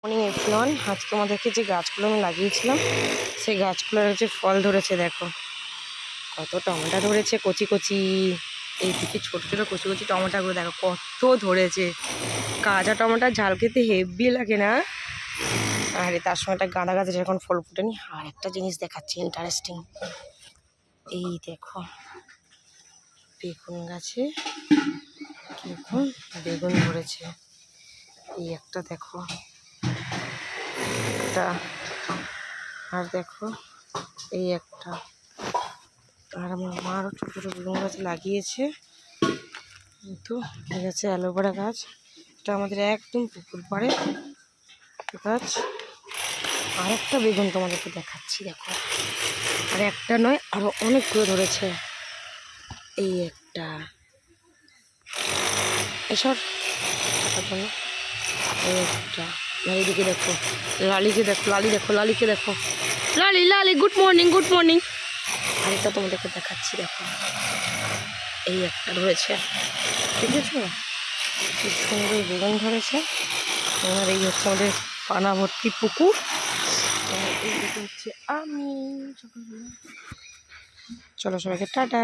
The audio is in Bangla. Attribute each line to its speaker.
Speaker 1: Morning everyone. আজ তোমাদেরকে যে গাছগুলো আমি লাগিয়েছিলাম সেই গাছগুলোর হচ্ছে ফল ধরেছে। দেখো কত টমেটো ধরেছে, কচি কচি। এইদিকে ছোটো ছোটো কচি কচি টমেটোগুলো দেখো কত ধরেছে। কাঁচা টমেটো ঝাল খেতে হেভি লাগে না? আর তার সঙ্গে একটা গাঁদা গাছে যখন ফল ফুটেনি। আর একটা জিনিস দেখাচ্ছি ইন্টারেস্টিং, এই দেখো বেগুন গাছে দেখুন বেগুন ধরেছে। এই একটা দেখো, একটা, আর দেখো এই একটা। আর আমার মা আরও ছোটো ছোটো বেগুন গাছ লাগিয়েছে। কিন্তু এই গাছে অ্যালোভেরা গাছ, এটা আমাদের একদম পুকুর পাড়ে গাছ। আর একটা বেগুন তোমাদেরকে দেখাচ্ছি, দেখো আর একটা নয় আরও অনেকগুলো ধরেছে। এই একটা, এসব জন্য এই একটা। আর এইদিকে দেখো লালিকে দেখো, লালিকে দেখো, লালি গুড মর্নিং গুড মর্নিং। আরেকটা তোমাদেরকে দেখাচ্ছি, দেখো এই একটা ধরেছে, ঠিক আছে? খুব সুন্দর বেগুন ধরেছে। আর এই হচ্ছে আমাদের পানা ভর্তি পুকুর। আর এইদিকে হচ্ছে আমি। চলো সবাইকে টাটা।